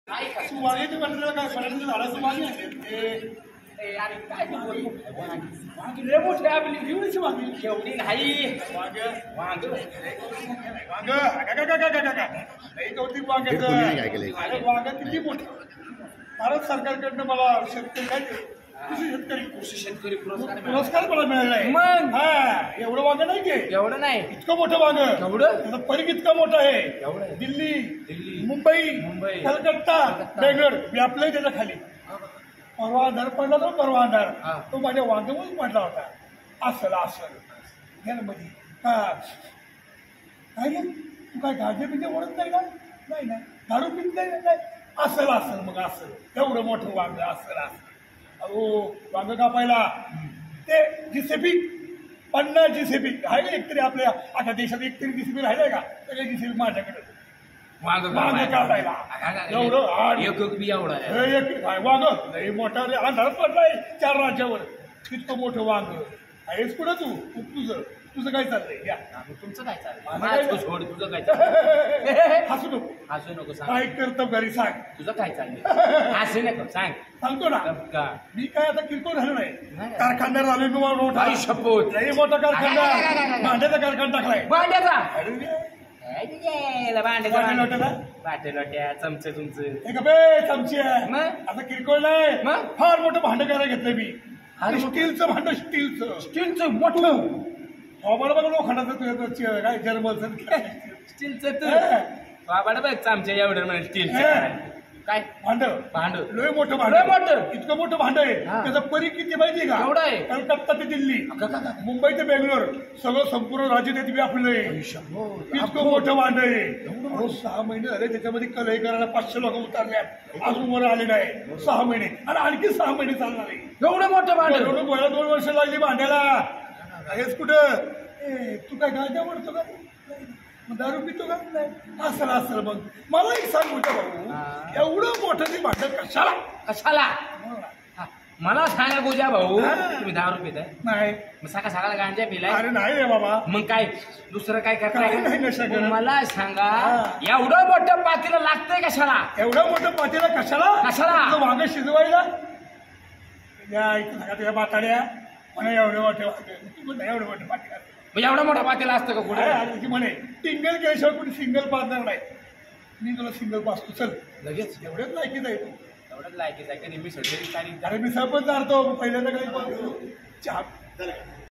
तू वांग्याची म्हटलं काय फळाचं झालं तू वांगे अरे काय तू बोलतो वांगी लय मोठी आहे आपली एवढीची वांगी एवढी नाही वांग वांग वांग लई कौतिक वांग्याचं अरे वांग किती मोठं भारत सरकारकडनं मला शेतकरी काय कृषी शेतकरी पुरस्कार मला मिळालाय मग हा एवढं वांग नाही के एवढं नाही इतकं मोठं वांग एवढं त्याचा परीघ इतका मोठा आहे एवढं दिल्ली मुंबई कलकत्ता बेंगलोर व्यापलंय त्याच्या खाली परवा अंधार पडला तो परवा अंधार तो माझ्या वांगेवरून पडला होता असं मध्ये हा काय रे तू काय गाजे पिंजे ओढत नाही ना नाही ना दारू पित नाही असं मग असं एवढं मोठं वांग असं अहो वांग कापायला ते जीसीबी 50 जीसीबी आहे का एकतरी आपल्या आता देशात एकतरी जीसीबी राहिलाय का सगळे जीसीबी माझ्याकडे वांग कापायला एवढं एक वांग लई मोठा अंधारात पडलाय 4 राज्यावर इतकं मोठं वांग आहेस कुठं तुझं काय चाललंय या तुमचं काय चाललंय सोड तुझं काय चाललंय हसू नको सांग काय करतो घरी सांग तुझं काय चाललंय हसू नको सांगतो ना मी काय आता किरकोळ झालो नाही कारखानदार झाले मोठा शपथ लई मोठा कारखानदार भांड्याचा कारखाना टाकलाय भांड्याचा बाटे लोट्या चमचे तुमचं चमचे आता किरकोळ नाही फार मोठं भांड करायला घेतलंय मी आणि स्टीलचं भांड स्टीलचं मोठं बघ लोखंडाचं काय जर्मलचं स्टीलचं बाबा बघ चमचे एवढं म्हणजे स्टीलचं काय भांड लय मोठं भांड इतकं मोठं भांड आहे त्याचा परीघ किती माहिती का एवढं आहे कलकत्ता ते दिल्ली मुंबई ते बेंगलोर सगळं संपूर्ण राज्य त्यात व्यापलंय इतकं मोठं भांड आहे 6 महिने झाले त्याच्यामध्ये कलई करायला 500 लोक उतरल्यात अजून वर आले नाही 6 महिने आणि आणखी 6 महिने चालणार आहे एवढं मोठं भांड 2 वर्ष लागली भांड्याला हेच कुठं तू काय गाड्या ओढतो का दारू पितो का नाही असं मग मला एक सांग मोठं भाऊ एवढं मोठं ते भांड कशाला मला सांगा गुजा भाऊ तुम्ही दारू पिताय नाही मग सकाळ गांजा पिलाय अरे नाही रे बाबा मग काय दुसरं काय करताय नाही मला सांगा एवढं मोठं पातेलं लागतंय कशाला एवढं मोठं पातेलं कशाला वांग शिजवायला या इथं सांगा तुझ्या म्हाताड्या म्हणे एवढं मोठं पातेलं एवढा मोठा पातेला असतं का कुठे म्हणे टिंगल केल्याशिवाय कुठे सिंगल पाजणार नाही मी तुला सिंगल पाजतो चल लगेच एवढ्याच लायकीच आहे तू एवढंच लायकीच आहे का मी सगळी अरे मी सरपंच जातो पहिल्यांदा काही चहा